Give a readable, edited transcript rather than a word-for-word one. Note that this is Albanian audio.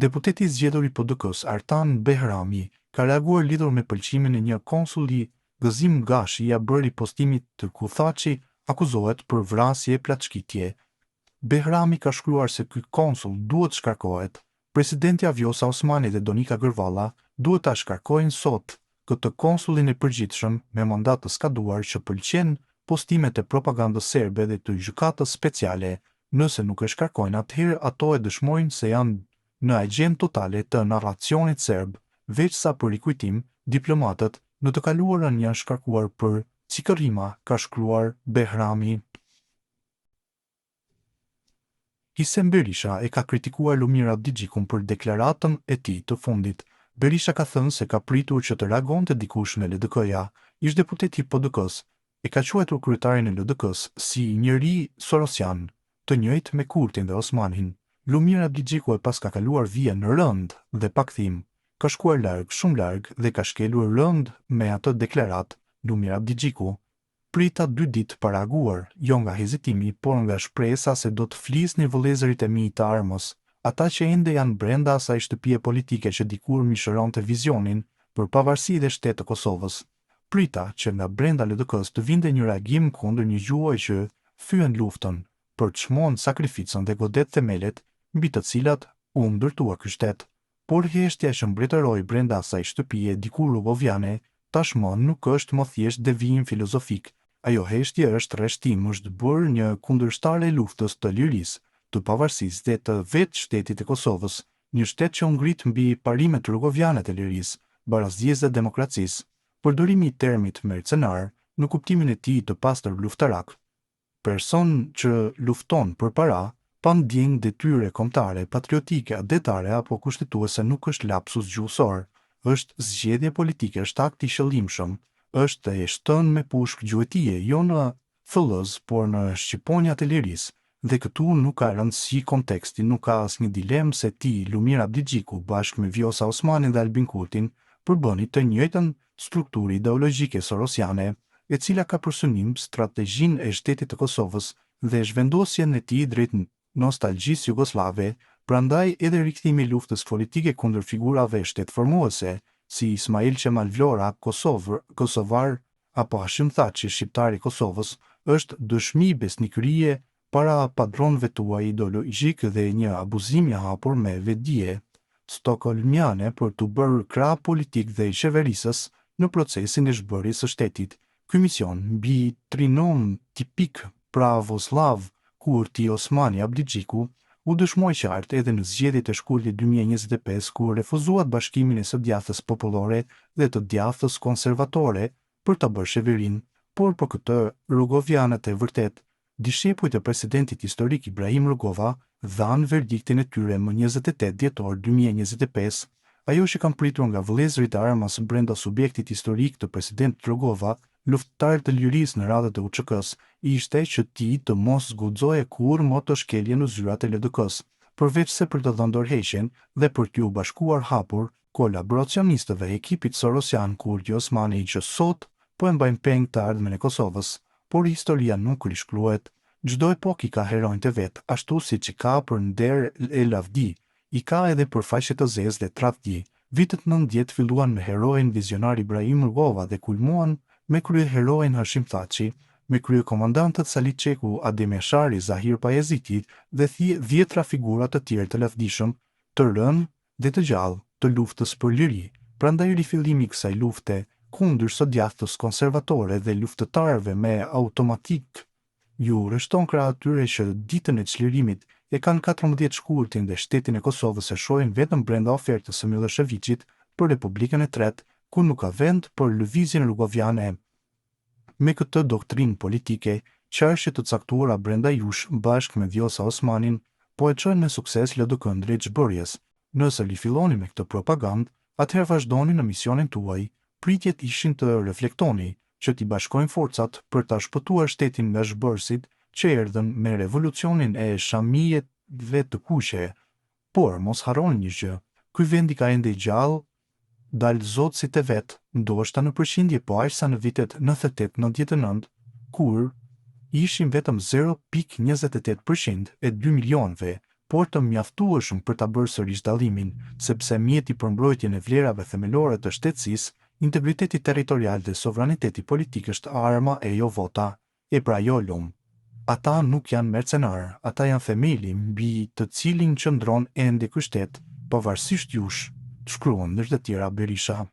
Deputeti i zgjedhur i PDK-s Artan Behrami ka reaguar lidhur me pëlqimin e një konsulli Gëzim Gashi ia bëri postimit të ku Thaçi akuzohet për vrasje e plaçkitje. Behrami ka shkruar se ky konsull duhet shkarkohet. Presidenti Vjosa Osmani dhe Donika Gërvalla duhet ta shkarkojnë sot këtë konsullin e përgjithshëm me mandat të skaduar që pëlqen postimet e propagandës serbe dhe të gjykatës speciale. Nëse nuk e shkarkojnë, atëherë ato e dëshmojnë se janë në agjend totale të narracionit serb, veçsa për rikujtim, diplomatët në të kaluarën janë shkarkuar për cikërrima, ka shkruar Behrami. Hysem Berisha e ka kritikuar Lumir Abdigjikun për deklaratën e tij të fundit. Berisha ka thënë se ka pritur që të reagonte dikush në LDK-ja. Ish-deputeti i PDK-s e ka quajtur kryetarin e LDK-s si njëri sorosian, të njëjtë me Kurtin dhe Osmanin. Lumir Abdigjiku e pas ka kaluar vija në rënd dhe pa kthim, ka shkuar larg, shumë larg dhe ka shkelur rënd me atë deklarat. Lumir Abdigjiku prita 2 ditë pa reaguar, jo nga hezitimi, por nga shpresa se do të flisni vëllezërit e mi të armës, ata që ende janë brenda asaj shtëpie politike që dikur mishëronte vizionin për pavarësi dhe shtetë të Kosovës. Prita që nga brenda LDK-s të vinte një reagim kundër një gjuhoj që thyen luftën, për çmon sakrificën dhe godet themelet mbi të cilat u ndërtua ky shtet. Por heshtja që mbretëroi brenda asaj shtëpie dikur rugoviane, tashmë nuk është më thjesht devijim filozofik. Ajo heshtje është rreshtim, është bërë një kundërshtare e luftës të lirisë, të pavarësisë dhe të vetë shtetit të Kosovës, një shtet që u ngrit mbi parimet rugoviane të lirisë, barazdisë dhe demokracisë. Përdorimi i termit mercenar në kuptimin e tij të pastër luftarak, person që lufton për para, pa ndjenjë detyre kombëtare, patriotike, adetare apo kushtetuese nuk është lapsus gjuhësor, është zgjedhje politike, është akt i qëllimshëm, është e shtënë me pushkë gjuetie, jo në thellëz, por në shqiponjat e lirisë. Dhe këtu nuk ka rëndësi konteksti, nuk ka asnjë dilemë se ti, Lumir Abdigjiku, bashkë me Vjosa Osmanin dhe Albin Kurtin, përbëni të njëjtën strukturë ideologjike sorosiane, e cila ka për synim strategjinë e shtetit të Kosovës dhe zhvendosjen e tij drejt nostalgjisë jugoslave, prandaj edhe rikthimi i luftës politike kundër figurave shtetformuese, si Ismail Qemal Vlora, kosovar, apo Hashim Thaçi, shqiptar i Kosovës, është dëshmi besnikërie para padronëve tuaj ideologjik dhe një abuzim i hapur me vetdije stokholmiane për të bërë krah politik dhe i qeverisës në procesin e zhbërjes së shtetit. Ky mision mbi trinom tipik pravoslav Kurti, Osmani, Abdigjiku u dëshmoi qartë edhe në zgjedhjet e shkurtit 2025 kur refuzuat bashkimin e së djathës popullore dhe të djathës konservatore për ta bërë qeverinë, por për këtë rugovianët e vërtet, dishepujt e presidentit historik Ibrahim Rugova dhanë verdiktin e tyre më 28 dhjetor 2025. Ajo që kanë pritur nga vëllezërit e armas brenda subjektit historik të presidentit Rugova, luftëtar të lirisë në radhët e UÇK-s, ishte që ti të mos guxoje kur më të shkelje në zyrat e LDK-s, përveç se për të dhënë dorëheqjen dhe për t'u bashkuar hapur kolaboracionistëve e ekipit sorosian Kurti Osmani që sot po e mbajnë peng të ardhmen e Kosovës, por historia nuk rishkruhet. Çdo epokë ka heronjtë e vet, ashtu siç i ka për Nder El Avdi, i ka edhe për faqe të zezë dhe tradhti. Vitet 90 filluan me heroin vizionar Ibrahim Rugova dhe kulmuan me kryeheroin Hashim Thaçi, me kryekomandantët Sali Çeku, Adem Eshari, Zahir Pajeziti dhe dhjetra figura të tjerë të lavdishëm, të rënë dhe të gjallë të luftës për liri. Prandaj rifillimi i kësaj lufte kundër së djathtës konservatore dhe luftëtarëve me automatik ju rështon krah atyre që ditën e çlirimit e kanë 14 shkurtin dhe shtetin e Kosovës e shohin vetëm brenda ofertës së Miloševićit për Republikën e Tretë, ku nuk ka vend për lëvizjen rugoviane. Me këtë doktrinë politike, çështje të caktuara brenda jush bashkë me Vjosa Osmanin po e çojnë me sukses LDK-n drejt zhbërjes. Nëse rifilloni me këtë propagandë, atëherë vazhdoni në misionin tuaj. Pritjet ishin të reflektoni që t'i bashkojnë forcat për ta shpëtuar shtetin nga zhbërësit që erdhën me revolucionin e shamijeve të kuqe. Por mos harroni një gjë, ky vendi ka ende i gjallë, dalë zotësit e vetë, ndoshta në përqindje po aq sa në vitet 98-99, kur ishin vetëm 0.28% e 2 milionëve, por të mjaftueshëm për ta bërë sërish dallimin, sepse mjeti për mbrojtjen e vlerave themelore të shtetësisë, integriteti territorial dhe sovraniteti politik është arma e jo vota, e pra jo lum. Ata nuk janë mercenarë, ata janë themeli mbi të cilin qëndron ende ky shtet, pavarësisht jush, shkruan ndër të tjera Berisha.